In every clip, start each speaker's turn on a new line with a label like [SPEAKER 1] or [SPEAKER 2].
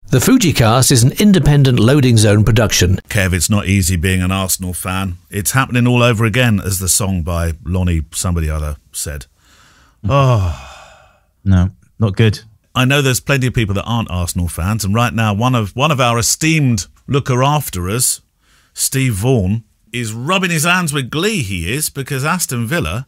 [SPEAKER 1] The Fujicast is an independent Loading Zone production.
[SPEAKER 2] Kev, it's not easy being an Arsenal fan. It's happening all over again, as the song by Lonnie somebody other said. Oh.
[SPEAKER 3] No, not good.
[SPEAKER 2] I know there's plenty of people that aren't Arsenal fans, and right now one of our esteemed looker after us, Steve Vaughan, is rubbing his hands with glee, he is, because Aston Villa,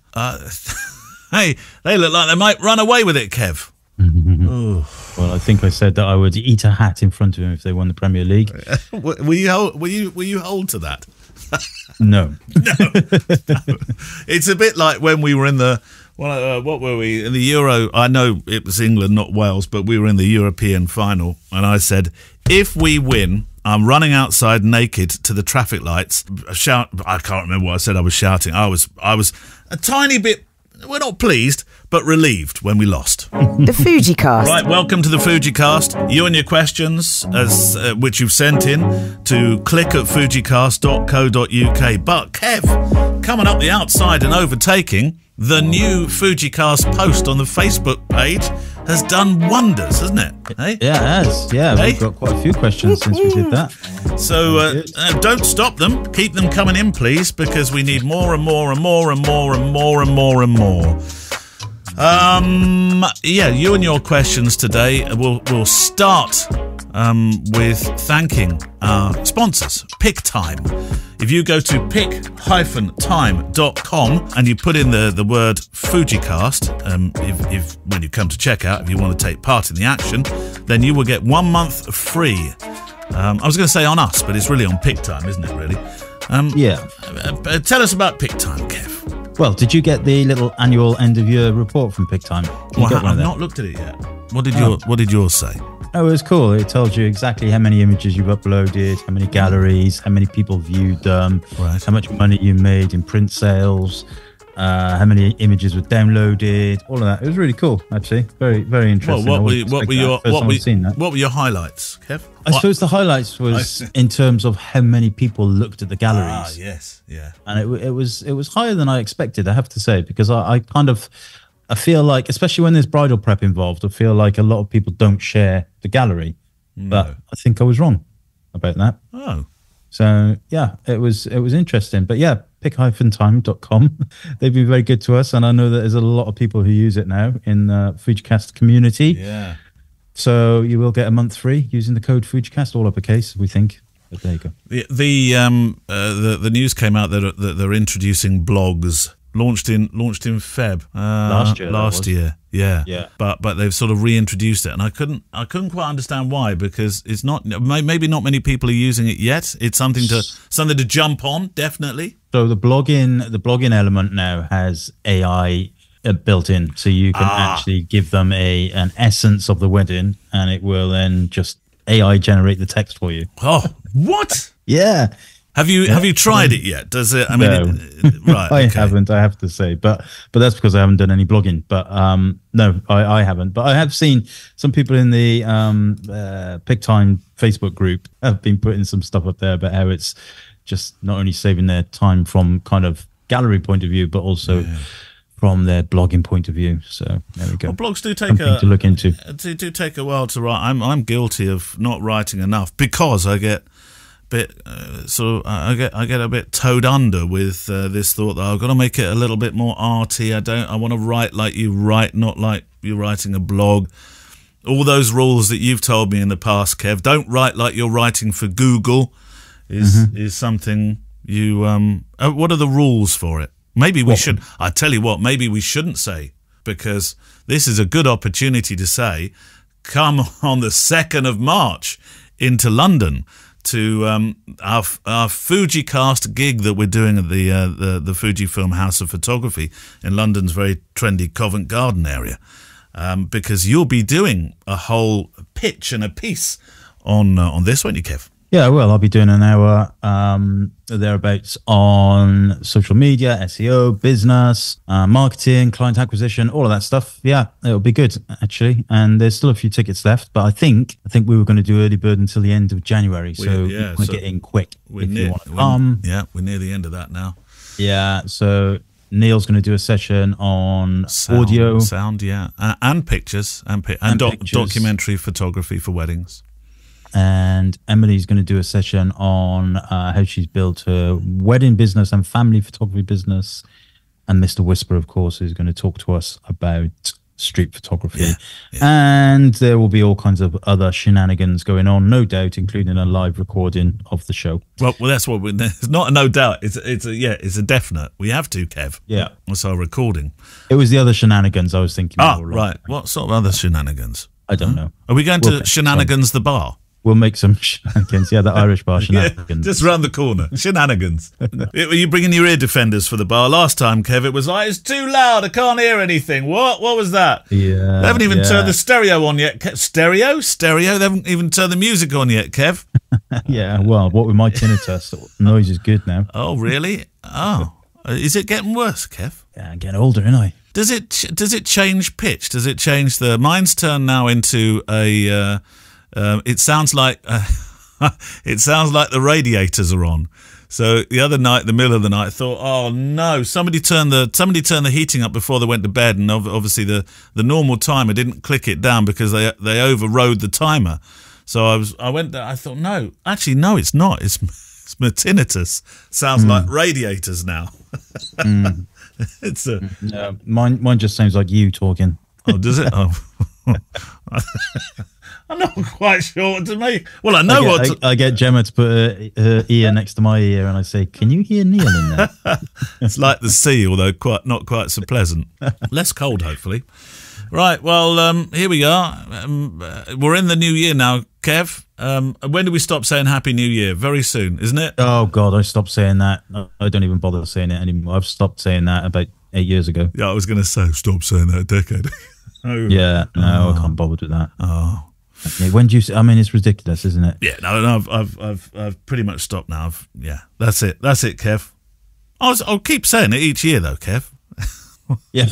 [SPEAKER 2] hey, they look like they might run away with it, Kev.
[SPEAKER 3] Well, I think I said that I would eat a hat in front of him if they won the Premier League.
[SPEAKER 2] Will you hold to that?
[SPEAKER 3] No.
[SPEAKER 2] No. It's a bit like when we were in the what were we in the Euro? I know it was England, not Wales, but we were in the European final, and I said, if we win, I'm running outside naked to the traffic lights. I can't remember what I said. I was shouting. I was a tiny bit. We're not pleased, but relieved when we lost.
[SPEAKER 4] The Fujicast.
[SPEAKER 2] Right, welcome to the Fujicast. You and your questions, which you've sent in to click@fujicast.co.uk. But Kev, coming up the outside and overtaking, the new Fujicast post on the Facebook page has done wonders, hasn't it? Hey?
[SPEAKER 3] Yeah, it has. Yeah,
[SPEAKER 2] Hey?
[SPEAKER 3] we've got quite a few questions since we did that.
[SPEAKER 2] So don't stop them. Keep them coming in, please, because we need more and more and more and more and more and more and more. Yeah, you and your questions today. We'll start with thanking our sponsors, PickTime. If you go to pick-time.com and you put in the word Fujicast, if when you come to checkout, if you want to take part in the action, then you will get 1 month free. I was going to say on us, but it's really on PickTime, isn't it, really?
[SPEAKER 3] Yeah.
[SPEAKER 2] Tell us about PickTime, Kev.
[SPEAKER 3] Well, did you get the little annual end-of-year report from PickTime?
[SPEAKER 2] Well, I've not looked at it yet. What did yours say?
[SPEAKER 3] Oh, it was cool. It tells you exactly how many images you've uploaded, how many galleries, how many people viewed them,
[SPEAKER 2] Right.
[SPEAKER 3] how much money you made in print sales, how many images were downloaded, all of that. It was really cool, actually. Very, very interesting.
[SPEAKER 2] What were your highlights, Kev?
[SPEAKER 3] I suppose the highlights was in terms of how many people looked at the galleries.
[SPEAKER 2] Ah, yes, yeah.
[SPEAKER 3] And it was higher than I expected, I have to say, because I feel like, especially when there's bridal prep involved, I feel like a lot of people don't share the gallery.
[SPEAKER 2] No.
[SPEAKER 3] But I think I was wrong about that.
[SPEAKER 2] Oh.
[SPEAKER 3] So yeah, it was interesting. But yeah, pick-time.com. They've been very good to us, and I know that there's a lot of people who use it now in the Fujicast community.
[SPEAKER 2] Yeah.
[SPEAKER 3] So you will get a month free using the code Fujicast, all uppercase, we think. But there you go.
[SPEAKER 2] The news came out that they're introducing blogs. Launched in Feb last year. Yeah. But they've sort of reintroduced it, and I couldn't quite understand why, because it's not, maybe not many people are using it yet. It's something to jump on, definitely.
[SPEAKER 3] So the blogging element now has AI built in, so you can actually give them an essence of the wedding, and it will then just AI generate the text for you.
[SPEAKER 2] Oh, what?
[SPEAKER 3] Yeah.
[SPEAKER 2] Have you tried it yet? Does it? I mean,
[SPEAKER 3] No.
[SPEAKER 2] Right?
[SPEAKER 3] I
[SPEAKER 2] Okay.
[SPEAKER 3] haven't. I have to say, but that's because I haven't done any blogging. But no, I haven't. But I have seen some people in the PickTime Facebook group have been putting some stuff up there about how it's just not only saving their time from kind of gallery point of view, but also from their blogging point of view. So there we go.
[SPEAKER 2] Well, blogs do take
[SPEAKER 3] something to look into.
[SPEAKER 2] They do take a while to write. I'm guilty of not writing enough because I get bit I get a bit towed under with this thought that I've got to make it a little bit more arty. I want to write like you write, not like you're writing a blog. All those rules that you've told me in the past, Kev. Don't write like you're writing for Google. Is something you what are the rules for it? Maybe we should. I tell you what. Maybe we shouldn't say, because this is a good opportunity to say, come on the 2nd of March into London to our Fujicast gig that we're doing at the Fujifilm House of Photography in London's very trendy Covent Garden area, because you'll be doing a whole pitch and a piece on this, won't you, Kev?
[SPEAKER 3] Yeah, well, I'll be doing an hour thereabouts on social media, SEO, business, marketing, client acquisition, all of that stuff. Yeah, it'll be good, actually. And there's still a few tickets left, but I think we were going to do early bird until the end of January. So we're going to get in quick if you want to come.
[SPEAKER 2] Yeah, we're near the end of that now.
[SPEAKER 3] Yeah, so Neil's going to do a session on sound,
[SPEAKER 2] yeah, and pictures, and
[SPEAKER 3] pictures.
[SPEAKER 2] documentary photography for weddings.
[SPEAKER 3] and Emily's going to do a session on how she's built her wedding business and family photography business. And Mr. Whisper, of course, is going to talk to us about street photography. And there will be all kinds of other shenanigans going on, no doubt, including a live recording of the show.
[SPEAKER 2] Well, that's what it's not a no doubt. It's a definite. We have to, Kev.
[SPEAKER 3] Yeah.
[SPEAKER 2] That's our recording.
[SPEAKER 3] It was the other shenanigans I was thinking.
[SPEAKER 2] Right. What sort of other shenanigans?
[SPEAKER 3] I don't know.
[SPEAKER 2] Are we going to Shenanigans the bar?
[SPEAKER 3] We'll make some shenanigans. Yeah, the Irish bar shenanigans.
[SPEAKER 2] Just round the corner. Shenanigans. Were you bringing your ear defenders for the bar? Last time, Kev, it was like, it's too loud. I can't hear anything. What was that?
[SPEAKER 3] Yeah.
[SPEAKER 2] They haven't even turned the stereo on yet. Stereo? They haven't even turned the music on yet, Kev.
[SPEAKER 3] Yeah, well, what with my tinnitus, noise is good now.
[SPEAKER 2] Oh, really? Oh. Is it getting worse, Kev?
[SPEAKER 3] Yeah, I'm getting older, ain't I?
[SPEAKER 2] Does it change pitch? Does it change mine's turned now into a... it sounds like the radiators are on. So the other night, the middle of the night, I thought, oh no, somebody turned the heating up before they went to bed, and obviously the normal timer didn't click it down because they overrode the timer. So I went there. I thought, no, actually, no, it's not. It's my tinnitus. Sounds like radiators now. It's
[SPEAKER 3] no, mine just sounds like you talking.
[SPEAKER 2] Oh, does it? Oh. I'm not quite sure what to make. Well, I know
[SPEAKER 3] I get Gemma to put her ear next to my ear, and I say, "Can you hear Neil in there?"
[SPEAKER 2] It's like the sea, although not quite so pleasant. Less cold, hopefully. Right. Well, here we are. We're in the new year now, Kev. When do we stop saying Happy New Year? Very soon, isn't it?
[SPEAKER 3] Oh God, I stopped saying that. I don't even bother saying it anymore. I've stopped saying that about 8 years ago.
[SPEAKER 2] Yeah, I was going to say stop saying that a decade.
[SPEAKER 3] Yeah, no, I can't bother with that.
[SPEAKER 2] Oh.
[SPEAKER 3] When do you? I mean, it's ridiculous, isn't it?
[SPEAKER 2] Yeah, no, I've pretty much stopped now. That's it, Kev. I'll keep saying it each year, though, Kev.
[SPEAKER 3] Yeah.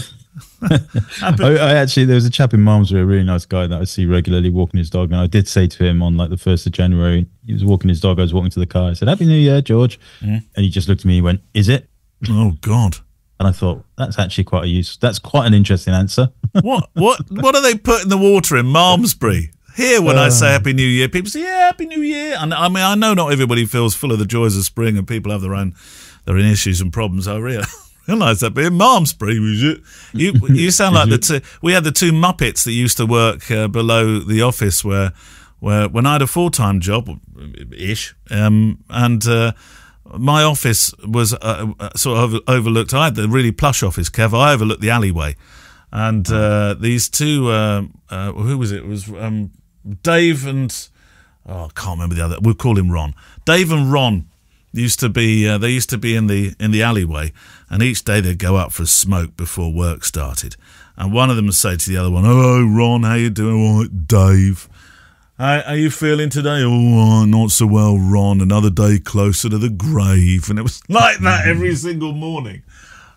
[SPEAKER 3] I actually, there was a chap in Malmesbury, a really nice guy that I see regularly walking his dog, and I did say to him on like the 1st of January, he was walking his dog. I was walking to the car. I said, "Happy New Year, George," and he just looked at me and went, "Is it?"
[SPEAKER 2] Oh God. And
[SPEAKER 3] I thought, that's actually that's quite an interesting answer.
[SPEAKER 2] What do they put in the water in Malmesbury? Here, when I say Happy New Year, people say, yeah, Happy New Year. And I mean, I know not everybody feels full of the joys of spring, and people have their own issues and problems. I realise that, but in Malmesbury, you sound like we had the two Muppets that used to work below the office where when I had a full-time job, ish, and my office was sort of overlooked. I had the really plush office, Kev. I overlooked the alleyway. And these two, who was it? It was Dave and... I can't remember the other. We'll call him Ron. Dave and Ron used to be... they used to be in the alleyway. And each day they'd go out for a smoke before work started. And one of them would say to the other one, "Hello, Ron. How you doing?" "All right, Dave. How are you feeling today?" "Oh, not so well, Ron. Another day closer to the grave." And it was like that every single morning.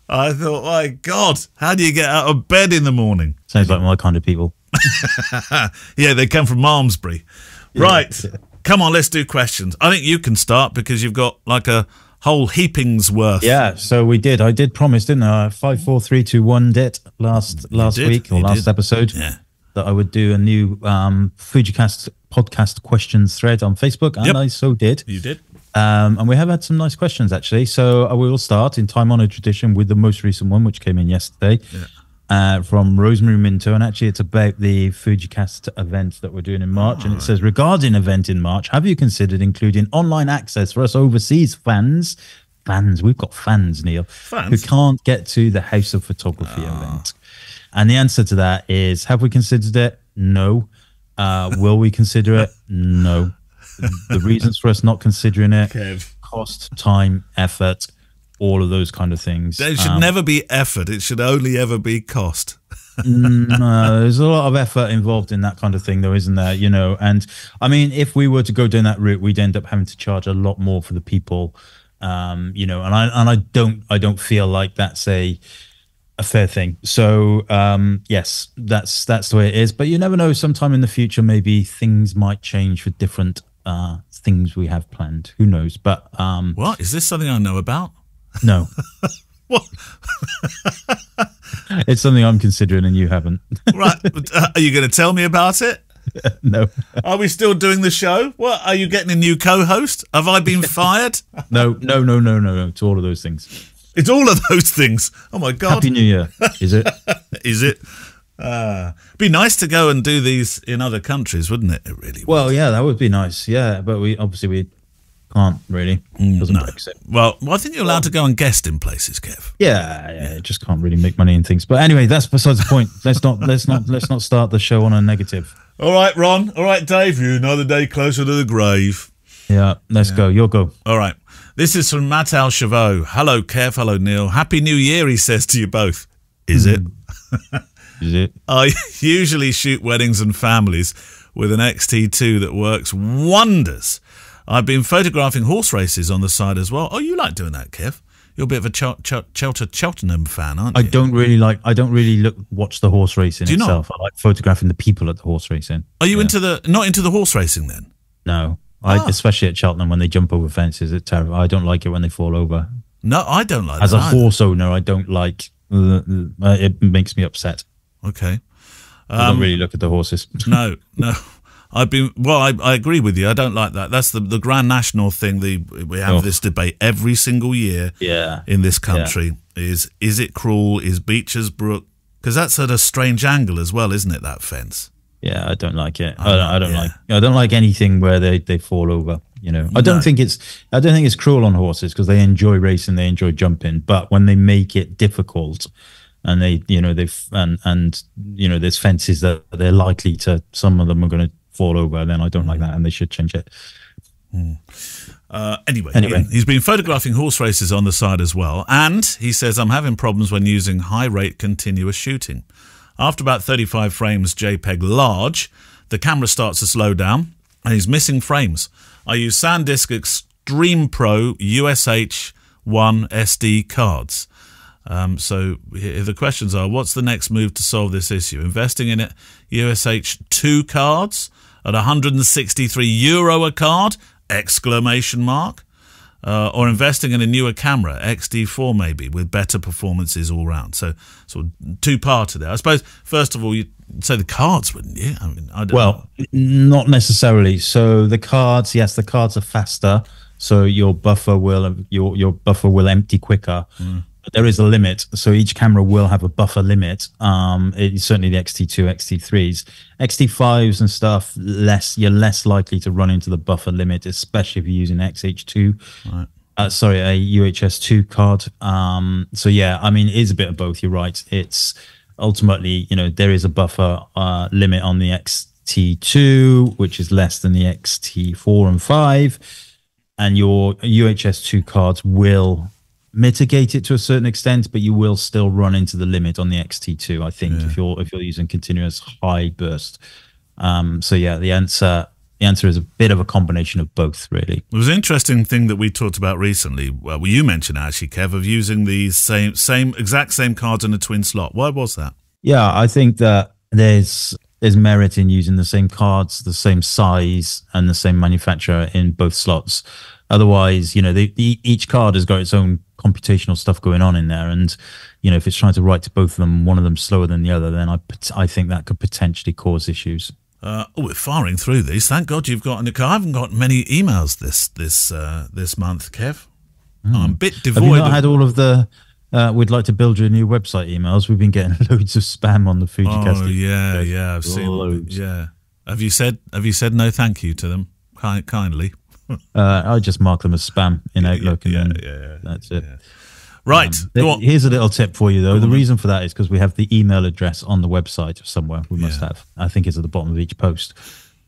[SPEAKER 2] I thought, my God, how do you get out of bed in the morning?
[SPEAKER 3] Sounds like my kind of people.
[SPEAKER 2] Yeah, they come from Malmesbury. Yeah, right. Yeah. Come on, let's do questions. I think you can start because you've got like a whole heaping's worth.
[SPEAKER 3] Yeah, so we did. I did promise, didn't I? 5, 4, 3, 2, 1 last week or last episode.
[SPEAKER 2] Yeah.
[SPEAKER 3] That I would do a new Fujicast podcast questions thread on Facebook, and I so did.
[SPEAKER 2] You did.
[SPEAKER 3] And we have had some nice questions, actually. So we will start in time-honoured tradition with the most recent one, which came in yesterday, from Rosemary Minto. And actually, it's about the Fujicast event that we're doing in March. And it says, regarding event in March, have you considered including online access for us overseas fans? We've got fans, Neil, who can't get to the House of Photography event. And the answer to that is, have we considered it? No. Will we consider it? No. The reasons for us not considering it,
[SPEAKER 2] Kev.
[SPEAKER 3] Cost, time, effort, all of those kind of things.
[SPEAKER 2] There should never be effort. It should only ever be cost.
[SPEAKER 3] No, there's a lot of effort involved in that kind of thing, though, isn't there? You know, and I mean, if we were to go down that route, we'd end up having to charge a lot more for the people. You know, and I don't feel like that's a fair thing. So yes, that's the way it is. But you never know. Sometime in the future, maybe things might change for different things we have planned. Who knows? But
[SPEAKER 2] what is this? Something I know about?
[SPEAKER 3] No.
[SPEAKER 2] What?
[SPEAKER 3] It's something I'm considering, and you haven't.
[SPEAKER 2] Right? Are you going to tell me about it?
[SPEAKER 3] No.
[SPEAKER 2] Are we still doing the show? What, are you getting a new co-host? Have I been fired?
[SPEAKER 3] No. To all of those things.
[SPEAKER 2] It's all of those things. Oh my God.
[SPEAKER 3] Happy New Year. Is it?
[SPEAKER 2] Is it? Be nice to go and do these in other countries, wouldn't it? It really would.
[SPEAKER 3] Well, yeah, that would be nice. Yeah, but we can't really. Because of Brexit.
[SPEAKER 2] Well, I think you're allowed to go and guest in places, Kev.
[SPEAKER 3] Yeah, just can't really make money in things. But anyway, that's besides the point. Let's not start the show on a negative.
[SPEAKER 2] All right, Ron. All right, Dave. You're another day closer to the grave.
[SPEAKER 3] Yeah, let's go. You'll go.
[SPEAKER 2] All right. This is from Matt Al Chavot. Hello, Kev. Hello, Neil. Happy New Year, he says to you both. Is it?
[SPEAKER 3] Is it?
[SPEAKER 2] I usually shoot weddings and families with an XT2 that works wonders. I've been photographing horse races on the side as well. Oh, you like doing that, Kev? You're a bit of a Cheltenham fan, aren't you?
[SPEAKER 3] I don't really watch the horse racing itself. I like photographing the people at the horse racing.
[SPEAKER 2] Are you not into the horse racing then?
[SPEAKER 3] No. Especially at Cheltenham when they jump over fences, it's terrible. I don't like it when they fall over.
[SPEAKER 2] No, I don't like
[SPEAKER 3] As
[SPEAKER 2] that.
[SPEAKER 3] a horse owner, I don't like it makes me upset.
[SPEAKER 2] Okay.
[SPEAKER 3] I don't really look at the horses.
[SPEAKER 2] No. I agree with you. I don't like that. That's the Grand National thing. We have this debate every single year in this country. Yeah. Is it cruel? Is Beecher's Brook? Because that's at a strange angle as well, isn't it, that fence?
[SPEAKER 3] Yeah, I don't like it. I don't like anything where they fall over. You know, I don't think it's cruel on horses because they enjoy racing, they enjoy jumping. But when they make it difficult, and there's fences that they're likely to, some of them are going to fall over, then I don't like that, and they should change it.
[SPEAKER 2] Anyway, he's been photographing horse races on the side as well, and he says, I'm having problems when using high rate continuous shooting. After about 35 frames JPEG large, the camera starts to slow down and he's missing frames. I use SanDisk Extreme Pro USH 1 SD cards. So the questions are, what's the next move to solve this issue? Investing in it USH 2 cards at €163 a card? Exclamation mark. Or investing in a newer camera, XD4 maybe, with better performances all round. So sort of two-parter there. I suppose, first of all, you'd say the cards, wouldn't you? I mean, I don't know.
[SPEAKER 3] Not necessarily. So the cards, yes, the cards are faster, so your buffer will empty quicker. But there is a limit, so each camera will have a buffer limit. It's certainly the XT2, XT3s, XT5s and stuff. You're less likely to run into the buffer limit, especially if you're using XH2.
[SPEAKER 2] Right.
[SPEAKER 3] A UHS2 card. So yeah, I mean, it is a bit of both. You're right. It's ultimately, there is a buffer limit on the XT2, which is less than the XT4 and 5, and your UHS2 cards will mitigate it to a certain extent, but you will still run into the limit on the XT2, I think, if you're using continuous high burst. So yeah, the answer is a bit of a combination of both, really.
[SPEAKER 2] It was an interesting thing that we talked about recently. Well, you mentioned actually, Kev, of using these exact same cards in a twin slot. Why was that? Yeah,
[SPEAKER 3] I think that there's merit in using the same cards, the same size, and the same manufacturer in both slots. Otherwise, each card has got its own computational stuff going on in there, and if it's trying to write to both of them, one of them slower than the other, then I think that could potentially cause issues.
[SPEAKER 2] We're firing through these. Thank God you've got in the car. I haven't got many emails this month, Kev. I'm a bit devoid.
[SPEAKER 3] Have you not had all of the we'd like to build you a new website emails? We've been getting loads of spam on the FujiCast.
[SPEAKER 2] Oh yeah, I've seen loads. Yeah. Have you said no thank you to them kindly?
[SPEAKER 3] I just mark them as spam in Outlook, and that's it.
[SPEAKER 2] Yeah. Right.
[SPEAKER 3] Here's a little tip for you, though. The reason for that is because we have the email address on the website somewhere. We must have. I think it's at the bottom of each post.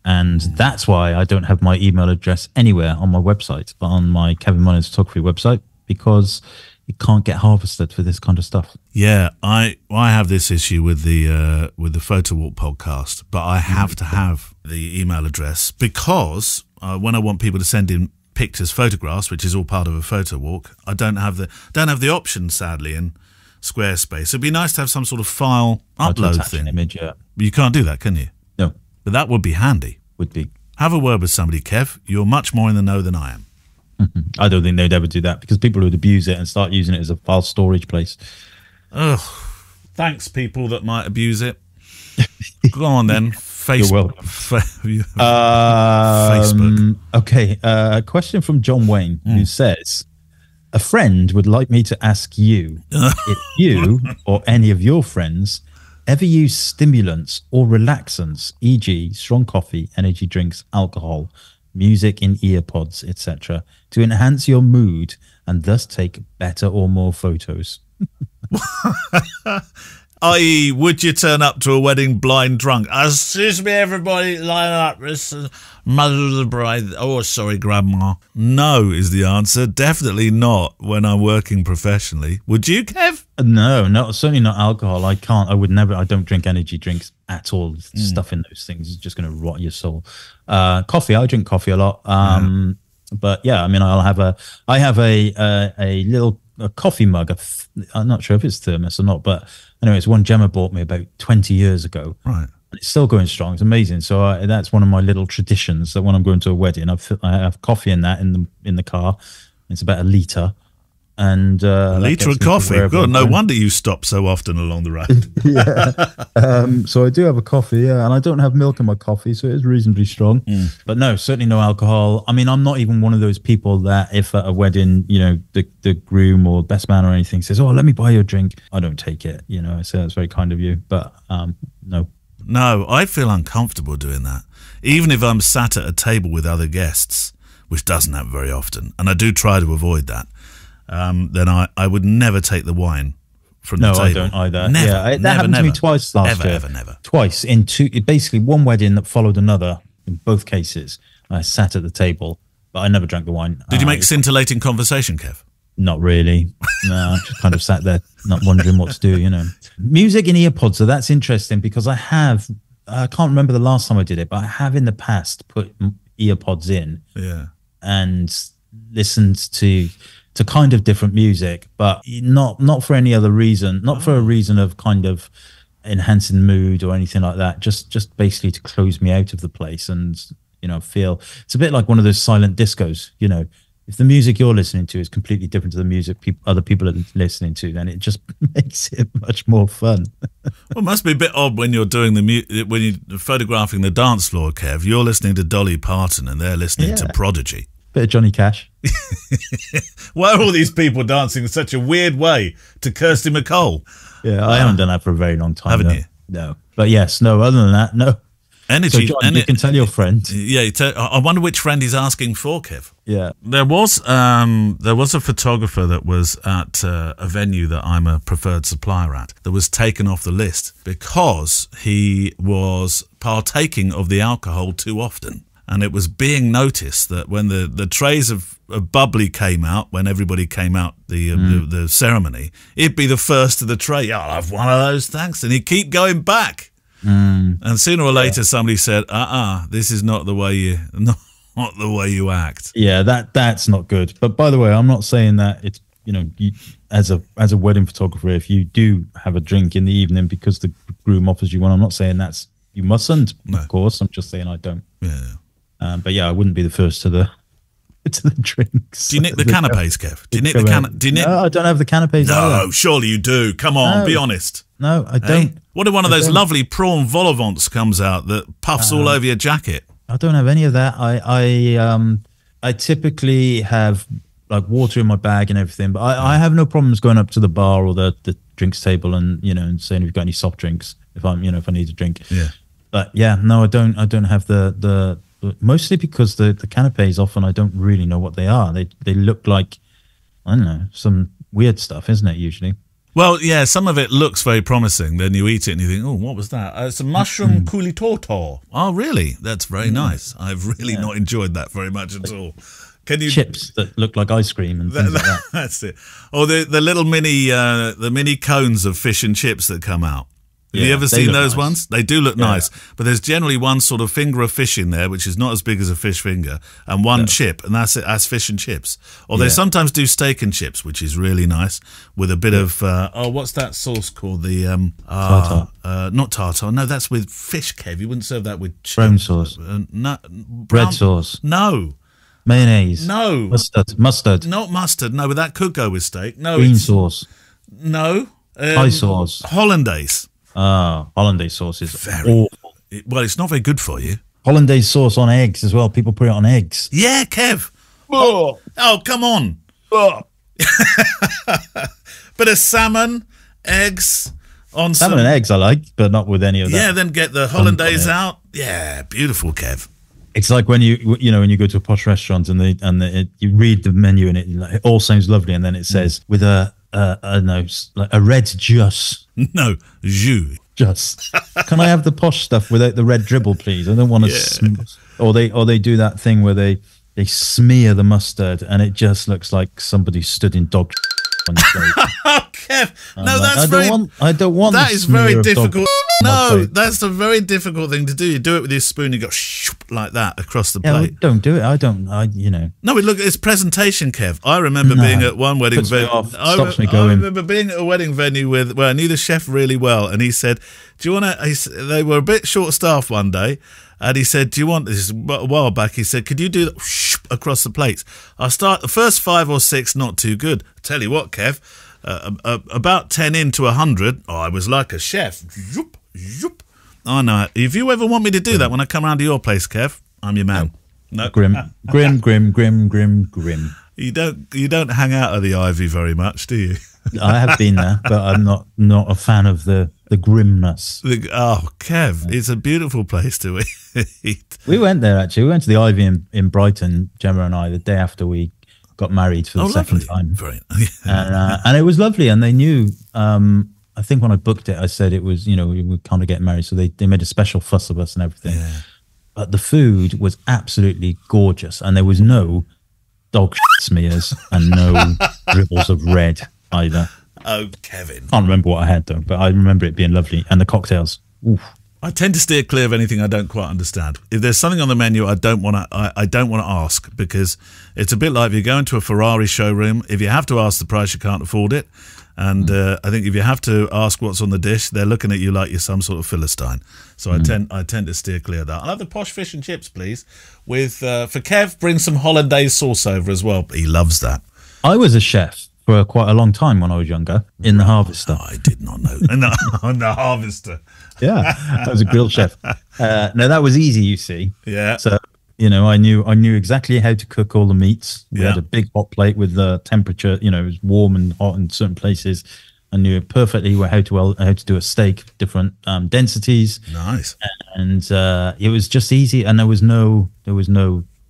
[SPEAKER 3] And that's why I don't have my email address anywhere on my website, but on my Kevin Mullins Photography website, because it can't get harvested for this kind of stuff.
[SPEAKER 2] Yeah, I have this issue with the Photo Walk podcast, but I have to have the email address because when I want people to send in pictures, photographs, which is all part of a photo walk, I don't have the option, sadly, in Squarespace. It'd be nice to have some sort of file upload thing.
[SPEAKER 3] An image, yeah.
[SPEAKER 2] But you can't do that, can you?
[SPEAKER 3] No.
[SPEAKER 2] But that would be handy.
[SPEAKER 3] Would be.
[SPEAKER 2] Have a word with somebody, Kev. You're much more in the know than I am.
[SPEAKER 3] I don't think they'd ever do that, because people would abuse it and start using it as a file storage place.
[SPEAKER 2] Ugh. Thanks, people that might abuse it. Go on then. Facebook.
[SPEAKER 3] You're welcome.
[SPEAKER 2] Facebook.
[SPEAKER 3] Okay, a question from John Wayne, who says, a friend would like me to ask you if you or any of your friends ever use stimulants or relaxants, e.g. strong coffee, energy drinks, alcohol, music in earpods, etc., to enhance your mood and thus take better or more photos.
[SPEAKER 2] I.e., would you turn up to a wedding blind drunk? Excuse me, everybody, line up. This is mother of the bride. Oh, sorry, Grandma. No is the answer. Definitely not when I'm working professionally. Would you, Kev?
[SPEAKER 3] No, certainly not alcohol. I can't. I would never. I don't drink energy drinks at all. Stuff in those things is just going to rot your soul. Coffee. I drink coffee a lot. But yeah, I mean, I have a little coffee mug. I'm not sure if it's thermos or not, but anyway, it's one Gemma bought me about 20 years ago.
[SPEAKER 2] Right.
[SPEAKER 3] It's still going strong. It's amazing. So that's one of my little traditions, that when I'm going to a wedding, I have coffee in that in the car. It's about a litre. And
[SPEAKER 2] a litre of coffee. God, no wonder you stop so often along the road.
[SPEAKER 3] Yeah. So I do have a coffee, yeah, and I don't have milk in my coffee, so it is reasonably strong. But no, certainly no alcohol. I mean, I'm not even one of those people that if at a wedding, you know, the groom or best man or anything says, "Oh, let me buy you a drink," I don't take it. You know, I say that's very kind of you, but no.
[SPEAKER 2] No, I feel uncomfortable doing that, even if I'm sat at a table with other guests, which doesn't happen very often, and I do try to avoid that. Then I would never take the wine from the table. No, I don't either.
[SPEAKER 3] Never, that happened to me twice last year.
[SPEAKER 2] Never.
[SPEAKER 3] Twice in basically one wedding that followed another. In both cases, I sat at the table, but I never drank the wine.
[SPEAKER 2] Did you make scintillating conversation, Kev?
[SPEAKER 3] Not really. No, I just kind of sat there, not wondering what to do. You know, music in earpods. So that's interesting because I can't remember the last time I did it, but I have in the past put earpods in, and listened to kind of different music, but not for any other reason, not for a reason of kind of enhancing mood or anything like that. Just basically to close me out of the place, and you know, feel it's a bit like one of those silent discos. You know, if the music you're listening to is completely different to the music other people are listening to, then it just makes it much more fun.
[SPEAKER 2] Well, it must be a bit odd when you're doing when you're photographing the dance floor, Kev. You're listening to Dolly Parton and they're listening to Prodigy.
[SPEAKER 3] Bit of Johnny Cash.
[SPEAKER 2] Why are all these people dancing in such a weird way to Kirsty MacColl?
[SPEAKER 3] Yeah, I haven't done that for a very long time.
[SPEAKER 2] Haven't you?
[SPEAKER 3] No. But yes, no, other than that, no.
[SPEAKER 2] Energy.
[SPEAKER 3] So John, you can tell your friend.
[SPEAKER 2] Yeah, I wonder which friend he's asking for, Kev.
[SPEAKER 3] Yeah.
[SPEAKER 2] There was a photographer that was at a venue that I'm a preferred supplier at that was taken off the list because he was partaking of the alcohol too often. And it was being noticed that when the trays of bubbly came out, when everybody came out the ceremony, it'd be the first of the tray. Yeah, I'll have one of those, thanks. And he'd keep going back. And sooner or later, somebody said, this is not the way you act.
[SPEAKER 3] Yeah, that's not good. But by the way, I'm not saying that it's, you know, as a wedding photographer, if you do have a drink in the evening because the groom offers you one, I'm not saying you mustn't. No. Of course, I'm just saying I don't.
[SPEAKER 2] Yeah.
[SPEAKER 3] But yeah, I wouldn't be the first to the drinks.
[SPEAKER 2] Do you nick the canapes, Kev? Do you nick the
[SPEAKER 3] No, I don't have the canapes.
[SPEAKER 2] No,
[SPEAKER 3] either.
[SPEAKER 2] Surely you do. Come on, be honest.
[SPEAKER 3] No, I don't.
[SPEAKER 2] Hey? What if one of those lovely prawn vol au vents comes out that puffs all over your jacket?
[SPEAKER 3] I don't have any of that. I typically have like water in my bag and everything, but I have no problems going up to the bar or the drinks table and, you know, and saying if you've got any soft drinks if I need a drink.
[SPEAKER 2] Yeah.
[SPEAKER 3] But yeah, no, I don't have the mostly because the canapes often I don't really know what they are. They look like, I don't know, some weird stuff, isn't it, usually?
[SPEAKER 2] Well, yeah, some of it looks very promising. Then you eat it and you think, oh, what was that? It's a mushroom coulis-toto. Oh, really? That's very nice. I've really not enjoyed that very much at all. Can you
[SPEAKER 3] chips that look like ice cream and things like that?
[SPEAKER 2] That's it. Or the little mini cones of fish and chips that come out. Have you ever seen those ones? They do look nice, but there's generally one sort of finger of fish in there, which is not as big as a fish finger, and one chip, and that's it. That's fish and chips. Or they sometimes do steak and chips, which is really nice, with a bit of what's that sauce called? The
[SPEAKER 3] tartar.
[SPEAKER 2] Not tartar. No, that's with fish. Kev, you wouldn't serve that with
[SPEAKER 3] brown sauce.
[SPEAKER 2] No,
[SPEAKER 3] red sauce.
[SPEAKER 2] No.
[SPEAKER 3] Mayonnaise.
[SPEAKER 2] No.
[SPEAKER 3] Mustard.
[SPEAKER 2] Not mustard. No, but that could go with steak. No.
[SPEAKER 3] Green sauce.
[SPEAKER 2] No.
[SPEAKER 3] Thai sauce.
[SPEAKER 2] Hollandaise.
[SPEAKER 3] Hollandaise sauce is awful.
[SPEAKER 2] Well, it's not very good for you.
[SPEAKER 3] Hollandaise sauce on eggs as well. People put it on eggs.
[SPEAKER 2] Yeah, Kev. Oh, come on. Bit of salmon, eggs on
[SPEAKER 3] Salmon and eggs I like, but not with any of that.
[SPEAKER 2] Yeah, then get the hollandaise out. Yeah, beautiful, Kev.
[SPEAKER 3] It's like when you when you go to a posh restaurant and you read the menu and it all sounds lovely, and then it says with a red juice.
[SPEAKER 2] No, jus.
[SPEAKER 3] Just can I have the posh stuff without the red dribble, please? I don't want to. Or they do that thing where they smear the mustard and it just looks like somebody stood in dog. On the plate.
[SPEAKER 2] Oh, Kev. No,
[SPEAKER 3] like,
[SPEAKER 2] that's
[SPEAKER 3] I don't want.
[SPEAKER 2] That is very difficult. No, that's a very difficult thing to do. You do it with your spoon. You go like that across the plate.
[SPEAKER 3] Well, don't do it. I don't.
[SPEAKER 2] No, look, it's presentation, Kev. I remember being at one wedding venue. I remember being at a wedding venue where I knew the chef really well, and he said, "Do you want to?" They were a bit short-staffed one day. And he said, "Do you want this?" A while back, he said, "Could you do that across the plates?" I start the first 5 or 6, not too good. Tell you what, Kev, about 10 into 100, I was like a chef. Zoop, zoop. I know. If you ever want me to do that when I come around to your place, Kev, I'm your man. No.
[SPEAKER 3] Grim. You
[SPEAKER 2] don't hang out at the Ivy very much, do you?
[SPEAKER 3] I have been there, but I'm not a fan of the grimness.
[SPEAKER 2] Kev, it's a beautiful place to eat.
[SPEAKER 3] We went there, actually. We went to the Ivy in Brighton, Gemma and I, the day after we got married for the second time. And it was lovely. And they knew, I think when I booked it, I said it was, we were kind of getting married. So they made a special fuss of us and everything. Yeah. But the food was absolutely gorgeous. And there was no dog smears and no dribbles of red either.
[SPEAKER 2] Oh, Kevin.
[SPEAKER 3] Can't remember what I had though, but I remember it being lovely. And the cocktails. Oof.
[SPEAKER 2] I tend to steer clear of anything I don't quite understand. If there's something on the menu I don't want to ask, because it's a bit like if you go into a Ferrari showroom, if you have to ask the price, you can't afford it. And I think if you have to ask what's on the dish, they're looking at you like you're some sort of Philistine. So I tend to steer clear of that. I'll have the posh fish and chips, please. With for Kev, bring some hollandaise sauce over as well. He loves that.
[SPEAKER 3] I was a chef for quite a long time when I was younger in the Harvester.
[SPEAKER 2] I did not know. On the Harvester.
[SPEAKER 3] Yeah, I was a grill chef. No, that was easy, you see.
[SPEAKER 2] Yeah.
[SPEAKER 3] So, I knew exactly how to cook all the meats. We had a big hot plate with the temperature, it was warm and hot in certain places. I knew perfectly how to do a steak, different densities.
[SPEAKER 2] Nice.
[SPEAKER 3] And it was just easy, and there was no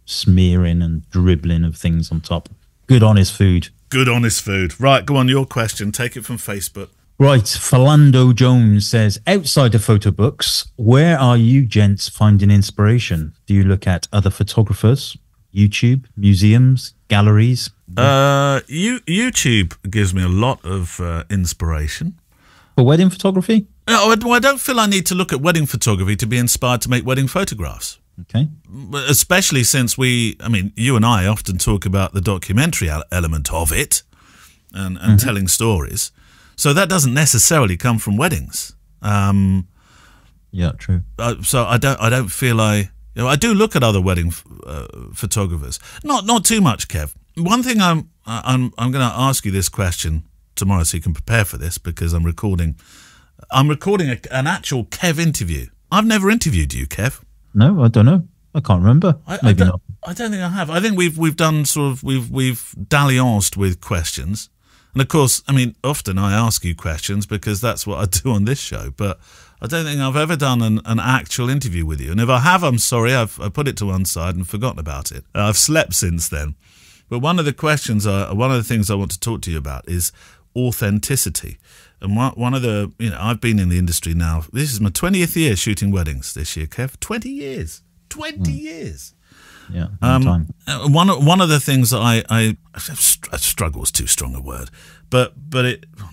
[SPEAKER 3] smearing and dribbling of things on top. Good, honest food.
[SPEAKER 2] Good, honest food. Right, go on, your question. Take it from Facebook.
[SPEAKER 3] Right, Philando Jones says, outside of photo books, where are you gents finding inspiration? Do you look at other photographers, YouTube, museums, galleries?
[SPEAKER 2] YouTube gives me a lot of inspiration.
[SPEAKER 3] For wedding photography?
[SPEAKER 2] No, I don't feel I need to look at wedding photography to be inspired to make wedding photographs.
[SPEAKER 3] Okay.
[SPEAKER 2] Especially since you and I often talk about the documentary element of it and telling stories. So that doesn't necessarily come from weddings.
[SPEAKER 3] Yeah, true.
[SPEAKER 2] So I don't feel I do look at other wedding photographers. Not too much, Kev. One thing I'm going to ask you this question tomorrow, so you can prepare for this, because I'm recording an actual Kev interview. I've never interviewed you, Kev.
[SPEAKER 3] No, I don't know. I can't remember. Maybe not.
[SPEAKER 2] I don't think I have. I think we've done we've dallianced with questions. And of course, often I ask you questions because that's what I do on this show. But I don't think I've ever done an actual interview with you. And if I have, I'm sorry. I've put it to one side and forgotten about it. I've slept since then. But one of the things I want to talk to you about is authenticity. And one of the, I've been in the industry now. This is my 20th year shooting weddings this year, Kev. 20 years. 20 years.
[SPEAKER 3] Yeah, time.
[SPEAKER 2] One of the things that I struggle is too strong a word, but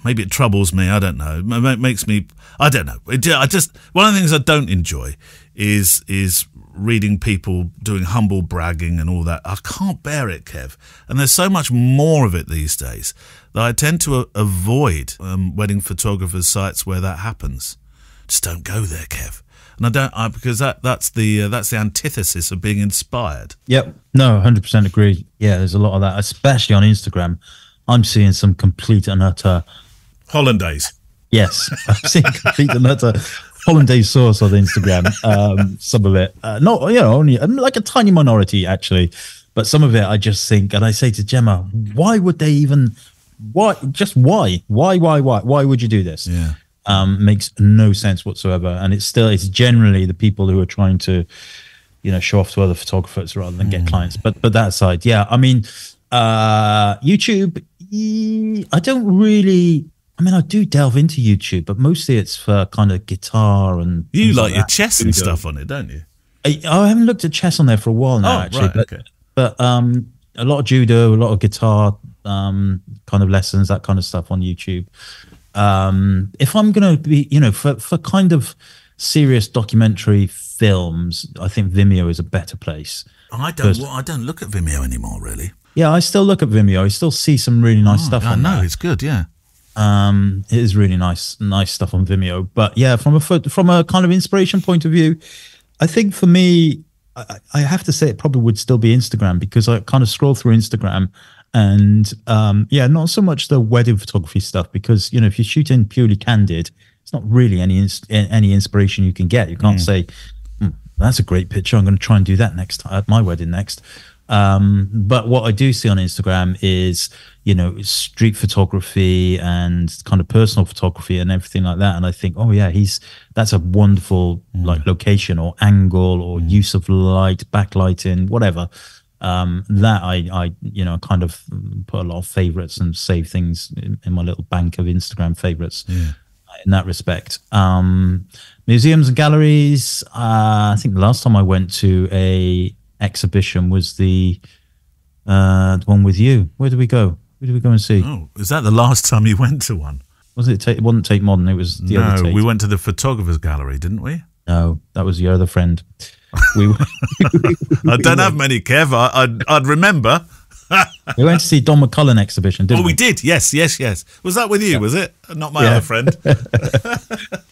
[SPEAKER 2] maybe it troubles me. I don't know. It makes me. I don't know. One of the things I don't enjoy is reading people doing humble bragging and all that. I can't bear it, Kev. And there's so much more of it these days that I tend to avoid wedding photographers' sites where that happens. Just don't go there, Kev. And because that's the antithesis of being inspired.
[SPEAKER 3] Yep. No, 100% agree. Yeah, there's a lot of that, especially on Instagram. I'm seeing some complete and utter
[SPEAKER 2] hollandaise.
[SPEAKER 3] Yes, I'm seeing complete and utter hollandaise sauce on Instagram. Some of it, not only like a tiny minority actually, but some of it I just think, and I say to Gemma, why would they even? Why? Just why? Why would you do this?
[SPEAKER 2] Yeah.
[SPEAKER 3] Makes no sense whatsoever, and it's generally the people who are trying to, show off to other photographers rather than get clients. But that aside, yeah, I mean, YouTube, I don't really. I mean, I do delve into YouTube, but mostly it's for kind of guitar and.
[SPEAKER 2] You like your chess and stuff on it, don't you?
[SPEAKER 3] I haven't looked at chess on there for a while now, actually.
[SPEAKER 2] Right, okay.
[SPEAKER 3] But a lot of judo, a lot of guitar kind of lessons, that kind of stuff on YouTube. If I'm going to be, for kind of serious documentary films, I think Vimeo is a better place.
[SPEAKER 2] I don't look at Vimeo anymore, really.
[SPEAKER 3] Yeah, I still look at Vimeo. I still see some really nice stuff on there.
[SPEAKER 2] It's good, yeah.
[SPEAKER 3] It is really nice stuff on Vimeo. But yeah, from a kind of inspiration point of view, I think for me, I have to say it probably would still be Instagram, because I kind of scroll through Instagram and not so much the wedding photography stuff, because if you're shooting purely candid, it's not really any inspiration you can get. You can't say, that's a great picture, I'm going to try and do that next time at my wedding next. But what I do see on Instagram is, street photography and kind of personal photography and everything like that. And I think, oh yeah, that's a wonderful like location or angle or use of light, backlighting, whatever. That I kind of put a lot of favorites and save things in my little bank of Instagram favorites. Yeah. In that respect. Museums and galleries. I think the last time I went to a exhibition was the one with you. Where did we go? Who did we go and see?
[SPEAKER 2] Oh, is that the last time you went to one?
[SPEAKER 3] It wasn't Tate Modern. It was the other Tate.
[SPEAKER 2] We went to the Photographers Gallery, didn't we?
[SPEAKER 3] No, that was your other friend.
[SPEAKER 2] I don't have many, Kev. I'd remember.
[SPEAKER 3] We went to see Don McCullum exhibition, didn't we?
[SPEAKER 2] We did. Yes. Was that with you? Yeah. Was it? Not my other friend.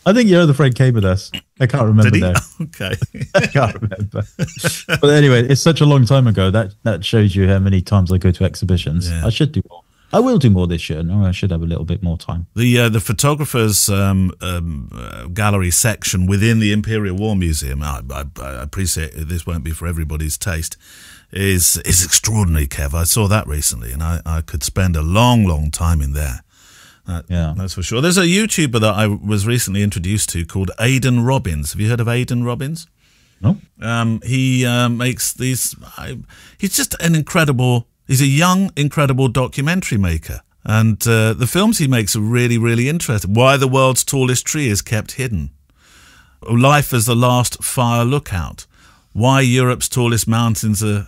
[SPEAKER 3] I think your other friend came with us. I can't remember.
[SPEAKER 2] Did he?
[SPEAKER 3] Now.
[SPEAKER 2] Okay.
[SPEAKER 3] I can't remember. But anyway, it's such a long time ago. That shows you how many times I go to exhibitions. Yeah. I should do more. I will do more this year. No, I should have a little bit more time.
[SPEAKER 2] The Photographers Gallery section within the Imperial War Museum, I appreciate this won't be for everybody's taste, is extraordinary, Kev. I saw that recently, and I could spend a long time in there. That's for sure. There's a YouTuber that I was recently introduced to called Aidan Robbins. Have you heard of Aidan Robbins?
[SPEAKER 3] No.
[SPEAKER 2] He makes these. He's just an incredible. He's a young, incredible documentary maker. And the films he makes are really, really interesting. Why the world's tallest tree is kept hidden. Life as the last fire lookout. Why Europe's tallest mountains are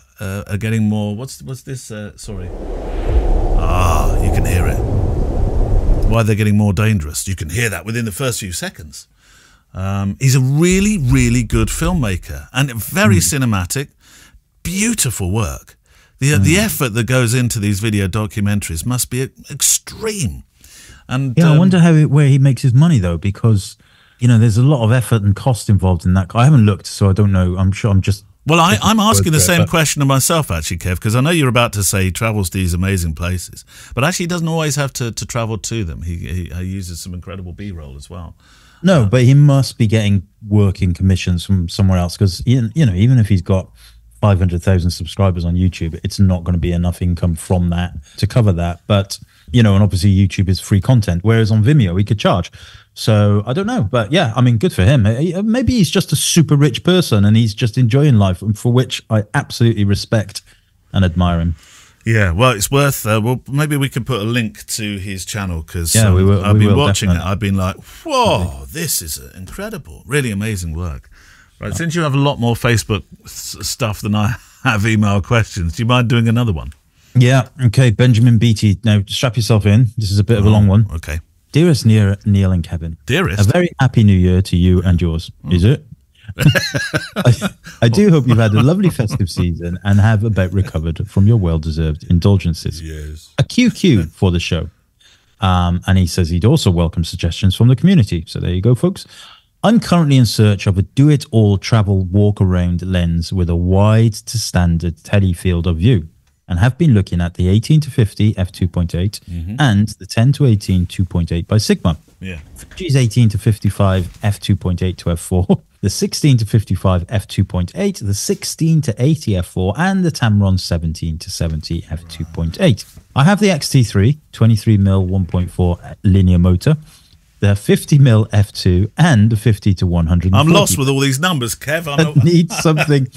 [SPEAKER 2] getting more... What's this? Sorry. You can hear it. Why they're getting more dangerous. You can hear that within the first few seconds. He's a really, really good filmmaker. And very cinematic. Beautiful work. The effort that goes into these video documentaries must be extreme. And
[SPEAKER 3] I wonder where he makes his money though, because there's a lot of effort and cost involved in that. I haven't looked, so I don't know. I'm sure I'm just.
[SPEAKER 2] Well, I'm asking the same question to myself actually, Kev, because I know you're about to say he travels to these amazing places, but actually he doesn't always have to travel to them. He uses some incredible B-roll as well.
[SPEAKER 3] No, but he must be getting working commissions from somewhere else, because even if he's got 500,000 subscribers on YouTube, it's not going to be enough income from that to cover that. But, and obviously YouTube is free content, whereas on Vimeo, he could charge. So I don't know. But yeah, I mean, good for him. Maybe he's just a super rich person and he's just enjoying life, and for which I absolutely respect and admire him.
[SPEAKER 2] Yeah, well, it's worth. Maybe we could put a link to his channel, because
[SPEAKER 3] I've been
[SPEAKER 2] watching
[SPEAKER 3] definitely.
[SPEAKER 2] it. I've been like, whoa, this is incredible, really amazing work. Right, since you have a lot more Facebook stuff than I have email questions, do you mind doing another one?
[SPEAKER 3] Yeah, okay, Benjamin Beattie. Now, strap yourself in. This is a bit of a long one.
[SPEAKER 2] Okay.
[SPEAKER 3] Dearest Neil and Kevin.
[SPEAKER 2] Dearest?
[SPEAKER 3] A very happy new year to you and yours. Is it? I do hope you've had a lovely festive season and have about recovered from your well-deserved indulgences.
[SPEAKER 2] Yes.
[SPEAKER 3] A QQ for the show. And he says he'd also welcome suggestions from the community. So there you go, folks. I'm currently in search of a do-it-all travel walk-around lens with a wide to standard telefield of view. and have been looking at the 18 to 50 f2.8 and the 10 to 18 2.8 by Sigma.
[SPEAKER 2] Yeah.
[SPEAKER 3] Fuji's 18 to 55 f2.8 to f4, the 16 to 55 f2.8, the 16 to 80 f4, and the Tamron 17 to 70 f2.8. I have the XT3 23mm 1.4 linear motor, the 50mm f2, and the 50 to 100.
[SPEAKER 2] I'm lost with all these numbers, Kev.
[SPEAKER 3] I need something.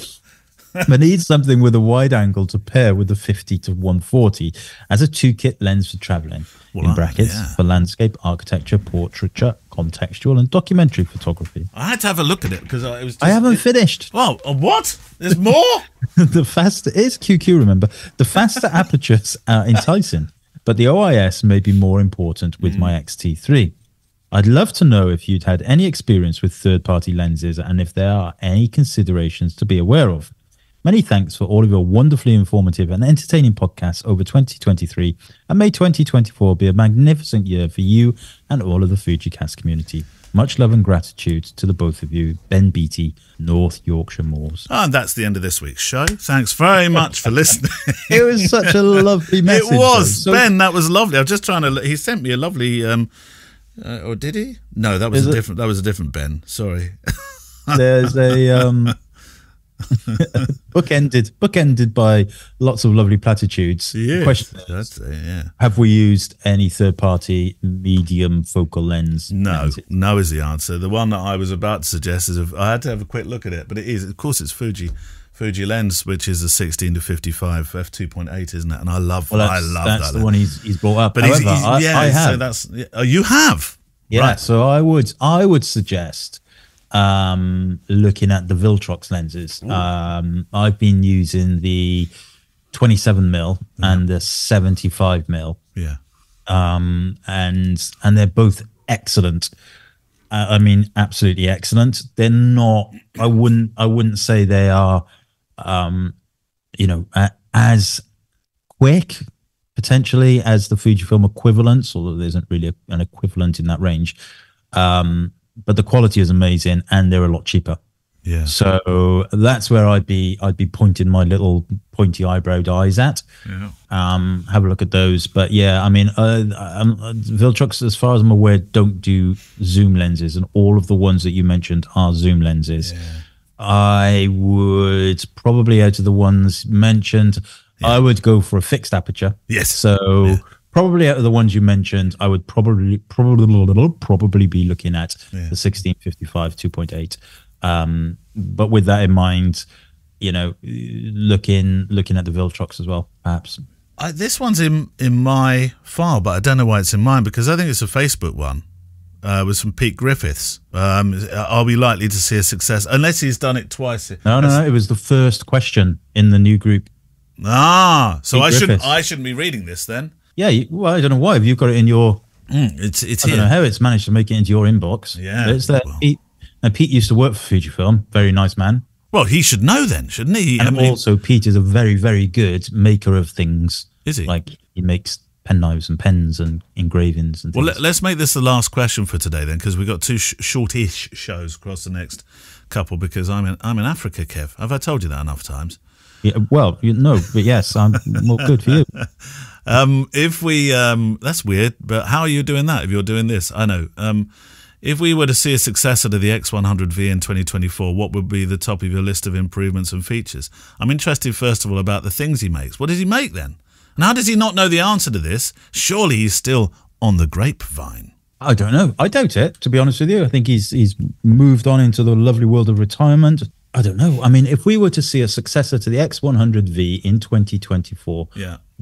[SPEAKER 3] I need something with a wide angle to pair with the 50 to 140 as a 2-kit lens for traveling. In brackets, for landscape, architecture, portraiture, contextual, and documentary photography.
[SPEAKER 2] I had to have a look at it because it was.
[SPEAKER 3] I haven't finished.
[SPEAKER 2] Oh, what? There's more?
[SPEAKER 3] The faster is QQ. Remember, the faster apertures are enticing, but the OIS may be more important with my XT3. I'd love to know if you'd had any experience with third-party lenses and if there are any considerations to be aware of. Many thanks for all of your wonderfully informative and entertaining podcasts over 2023, and may 2024 be a magnificent year for you and all of the FujiCast community. Much love and gratitude to the both of you. Ben Beattie, North Yorkshire Moors.
[SPEAKER 2] And that's the end of this week's show. Thanks very much for listening.
[SPEAKER 3] It was such a lovely message.
[SPEAKER 2] It was. So, Ben, that was lovely. I was just trying to... He sent me a lovely... or did he? No, that was a different Ben. Sorry.
[SPEAKER 3] There's a... bookended by lots of lovely platitudes.
[SPEAKER 2] Yeah.
[SPEAKER 3] The question is, have we used any third-party medium focal lens?
[SPEAKER 2] No is the answer. The one that I was about to suggest is I had to have a quick look at it, but it is, of course, it's Fuji lens, which is a 16 to 55 f2.8, isn't it? And I love that.
[SPEAKER 3] That's the one he's brought up.
[SPEAKER 2] But
[SPEAKER 3] however, I have.
[SPEAKER 2] So that's you have.
[SPEAKER 3] Yeah. Right. So I would suggest looking at the Viltrox lenses. I've been using the 27mm and the 75mm.
[SPEAKER 2] Yeah.
[SPEAKER 3] And they're both excellent. I mean, absolutely excellent. They're not. I wouldn't say they are. As quick potentially as the Fujifilm equivalents, although there isn't really an equivalent in that range. But the quality is amazing, and they're a lot cheaper.
[SPEAKER 2] Yeah.
[SPEAKER 3] So that's where I'd be pointing my little pointy eyebrowed eyes at.
[SPEAKER 2] Yeah.
[SPEAKER 3] Have a look at those. But yeah, I mean, Viltrox, as far as I'm aware, don't do zoom lenses, and all of the ones that you mentioned are zoom lenses. Yeah. I would probably, out of the ones mentioned, I would go for a fixed aperture.
[SPEAKER 2] Yes.
[SPEAKER 3] So probably out of the ones you mentioned, I would probably be looking at the 1655 2.8. But with that in mind, looking at the Viltrox as well, perhaps.
[SPEAKER 2] This one's in my file, but I don't know why it's in mine, because I think it's a Facebook one. Was from Pete Griffiths. Are we likely to see a success? Unless he's done it twice.
[SPEAKER 3] No. It was the first question in the new group.
[SPEAKER 2] So I shouldn't be reading this then.
[SPEAKER 3] Yeah, well, I don't know why. Have you got it in your...
[SPEAKER 2] It's
[SPEAKER 3] I don't know how it's managed to make it into your inbox.
[SPEAKER 2] Yeah.
[SPEAKER 3] But it's there. Well. Pete used to work for Fujifilm. Very nice man.
[SPEAKER 2] Well, he should know then, shouldn't he?
[SPEAKER 3] And also, Pete is a very, very good maker of things.
[SPEAKER 2] Is he?
[SPEAKER 3] Like, he makes penknives and pens and engravings and things.
[SPEAKER 2] Well, let's make this the last question for today then, because we've got two shortish shows across the next couple, because I'm in Africa, Kev. Have I told you that enough times?
[SPEAKER 3] Yeah, well, but yes, I'm more good for you.
[SPEAKER 2] If we, that's weird, but how are you doing that if you're doing this? I know. If we were to see a successor to the X100V in 2024, what would be the top of your list of improvements and features? I'm interested, first of all, about the things he makes. What does he make then? And how does he not know the answer to this? Surely he's still on the grapevine.
[SPEAKER 3] I don't know. I doubt it, to be honest with you. I think he's moved on into the lovely world of retirement. I don't know. I mean, if we were to see a successor to the X100V in 2024,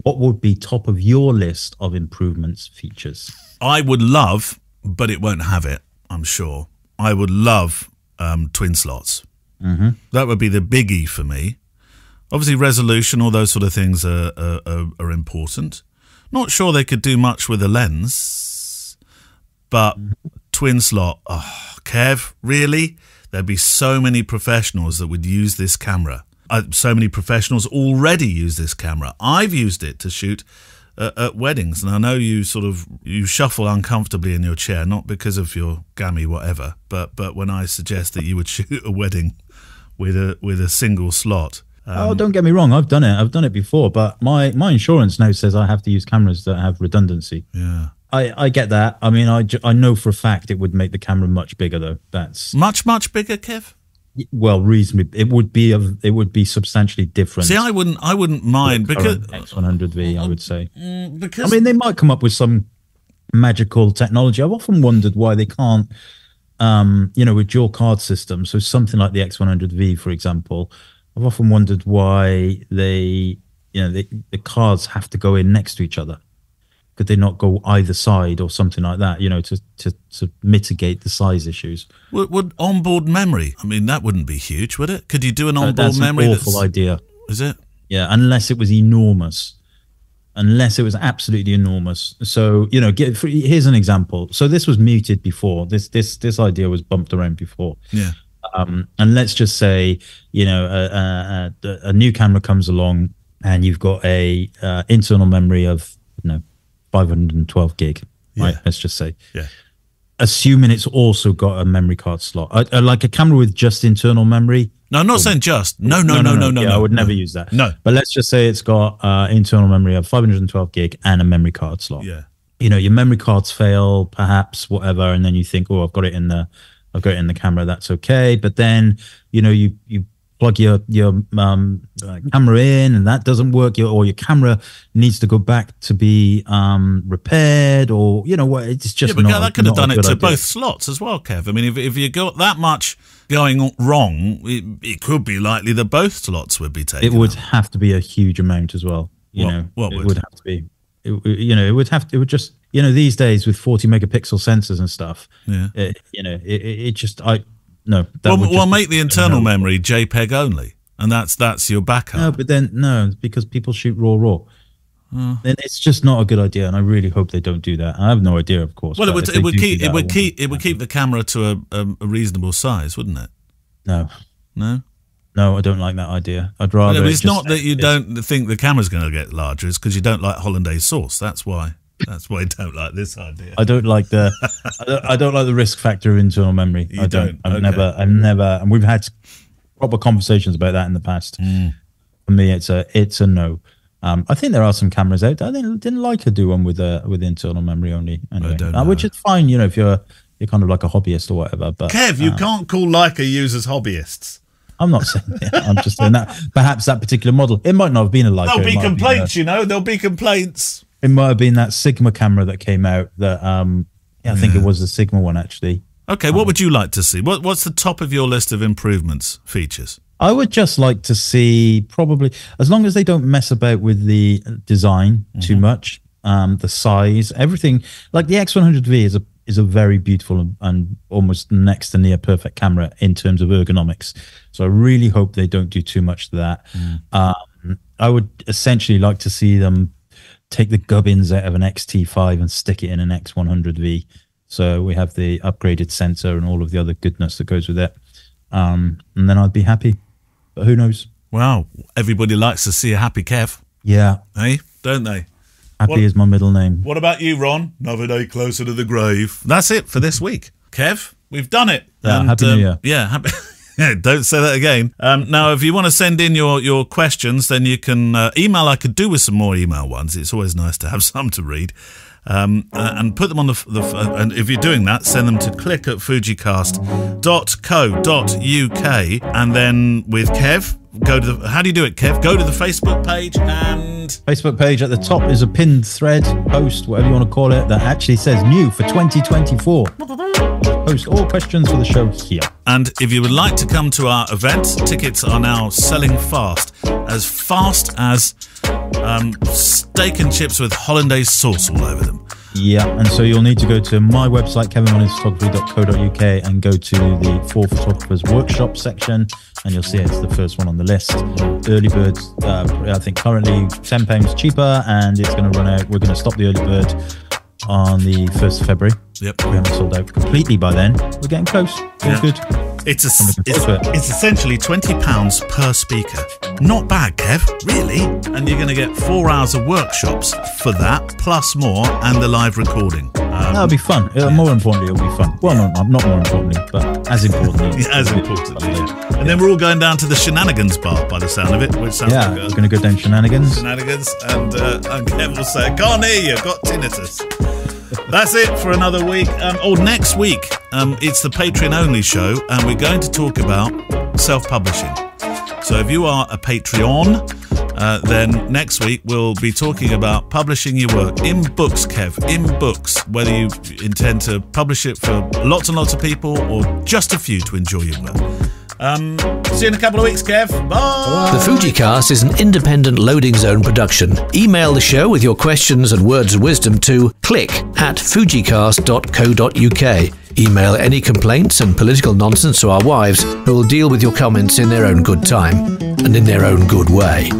[SPEAKER 3] what would be top of your list of improvements, features?
[SPEAKER 2] I would love, but it won't have it, I'm sure. I would love twin slots. Mm-hmm. That would be the biggie for me. Obviously, resolution, all those sort of things are important. Not sure they could do much with a lens, but twin slot, Kev, really? There'd be so many professionals that would use this camera. So many professionals already use this camera. I've used it to shoot at weddings, and I know you shuffle uncomfortably in your chair, not because of your gammy whatever, but when I suggest that you would shoot a wedding with a single slot,
[SPEAKER 3] Don't get me wrong. I've done it. I've done it before. But my insurance now says I have to use cameras that have redundancy.
[SPEAKER 2] Yeah.
[SPEAKER 3] I get that. I mean, I know for a fact it would make the camera much bigger, though. That's
[SPEAKER 2] much bigger, Kev.
[SPEAKER 3] Well, reasonably, it would be substantially different.
[SPEAKER 2] See, I wouldn't mind because
[SPEAKER 3] X100V, I would say.
[SPEAKER 2] Because
[SPEAKER 3] I mean, they might come up with some magical technology. I've often wondered why they can't, with dual card systems. So something like the X100V, for example. I've often wondered why the cards have to go in next to each other. Could they not go either side or something like that, to mitigate the size issues?
[SPEAKER 2] Would onboard memory, I mean, that wouldn't be huge, would it? Could you do an onboard memory?
[SPEAKER 3] That's an awful idea.
[SPEAKER 2] Is it?
[SPEAKER 3] Yeah, unless it was enormous. Unless it was absolutely enormous. So, here's an example. So this was muted before. This idea was bumped around before.
[SPEAKER 2] Yeah.
[SPEAKER 3] And let's just say, a new camera comes along and you've got a internal memory of, 512 gig, right? Let's just say.
[SPEAKER 2] Yeah.
[SPEAKER 3] Assuming it's also got a memory card slot, like a camera with just internal memory.
[SPEAKER 2] No, I'm not saying just. No.
[SPEAKER 3] I would never use that.
[SPEAKER 2] No.
[SPEAKER 3] But let's just say it's got internal memory of 512 gig and a memory card slot.
[SPEAKER 2] Yeah.
[SPEAKER 3] Your memory cards fail, perhaps, whatever, and then you think, oh, I've got it in the camera. That's okay. But then, you plug your camera in and that doesn't work, or your camera needs to go back to be repaired, or what, it's just
[SPEAKER 2] but that could have done it to both slots as well, Kev. I mean, if you got that much going wrong, it could be likely that both slots would be taken.
[SPEAKER 3] It would have to be a huge amount as well.
[SPEAKER 2] What
[SPEAKER 3] would have to be. It would just these days with 40 megapixel sensors and stuff.
[SPEAKER 2] Yeah.
[SPEAKER 3] No.
[SPEAKER 2] We'll make the internal memory JPEG only, and that's your backup.
[SPEAKER 3] No, because people shoot raw. Then it's just not a good idea, and I really hope they don't do that. I have no idea, of course.
[SPEAKER 2] Well, it would keep the camera to a reasonable size, wouldn't it?
[SPEAKER 3] No, I don't like that idea. I'd rather.
[SPEAKER 2] It's not that you don't think the camera's going to get larger; it's because you don't like hollandaise sauce. That's why. That's why I don't like this idea.
[SPEAKER 3] I don't like the risk factor of internal memory. I've never, and we've had proper conversations about that in the past. For me, it's a no. I think there are some cameras out there. I didn't like to do one with internal memory only, anyway. Which is fine, if you're kind of like a hobbyist or whatever. But
[SPEAKER 2] Kev, you can't call Leica users hobbyists.
[SPEAKER 3] I'm not saying that. I'm just saying that perhaps that particular model, it might not have been a Leica.
[SPEAKER 2] There'll be complaints, there'll be complaints.
[SPEAKER 3] It might have been that Sigma camera that came out that, I think it was the Sigma one, actually.
[SPEAKER 2] Okay, what would you like to see? What's the top of your list of improvements, features?
[SPEAKER 3] I would just like to see, probably, as long as they don't mess about with the design too much, the size, everything. Like the X100V is a very beautiful and almost next to near perfect camera in terms of ergonomics. So I really hope they don't do too much to that. I would essentially like to see them take the gubbins out of an XT5 and stick it in an X100V. So we have the upgraded sensor and all of the other goodness that goes with it. And then I'd be happy. But who knows?
[SPEAKER 2] Wow. Everybody likes to see a happy Kev.
[SPEAKER 3] Yeah.
[SPEAKER 2] Hey, don't they?
[SPEAKER 3] Happy is my middle name.
[SPEAKER 2] What about you, Ron? Another day closer to the grave. That's it for this week. Kev, we've done it.
[SPEAKER 3] Yeah, Happy New Year.
[SPEAKER 2] Yeah, happy... Yeah, don't say that again. Now, if you want to send in your questions, then you can email. I could do with some more email ones. It's always nice to have some to read. And put them on and if you're doing that, send them to click@fujicast.co.uk. And then with Kev, go to how do you do it, Kev? Go to the Facebook page and...
[SPEAKER 3] Facebook page at the top is a pinned thread, post, whatever you want to call it, that actually says new for 2024. Post all questions for the show here.
[SPEAKER 2] And if you would like to come to our event, tickets are now selling fast as steak and chips with hollandaise sauce all over them.
[SPEAKER 3] Yeah, and so you'll need to go to my website, kevinrollins.photography.co.uk, and go to the For Photographers Workshop section, and you'll see it's the first one on the list. Early birds, I think currently £10 cheaper, and it's going to run out. We're going to stop the early bird on the 1st of February.
[SPEAKER 2] Yep.
[SPEAKER 3] We haven't sold out completely by then. We're getting close. All good.
[SPEAKER 2] It's essentially £20 per speaker. Not bad, Kev, really. And you're going to get 4 hours of workshops for that, plus more, and the live recording.
[SPEAKER 3] That'll be fun. More importantly, it'll be fun. Well, not more importantly, but as importantly.
[SPEAKER 2] As importantly, yeah. And then we're all going down to the Shenanigans bar by the sound of it, which sounds like
[SPEAKER 3] we're going to go down Shenanigans.
[SPEAKER 2] And Kev will say, can't hear you, got tinnitus. That's it for another week. Next week, it's the Patreon-only show, and we're going to talk about self-publishing. So if you are a Patreon, then next week we'll be talking about publishing your work in books, Kev, in books, whether you intend to publish it for lots and lots of people or just a few to enjoy your work. See you in a couple of weeks, Kev. Bye!
[SPEAKER 1] The Fujicast is an independent Loading Zone production. Email the show with your questions and words of wisdom to click@fujicast.co.uk. Email any complaints and political nonsense to our wives, who will deal with your comments in their own good time and in their own good way.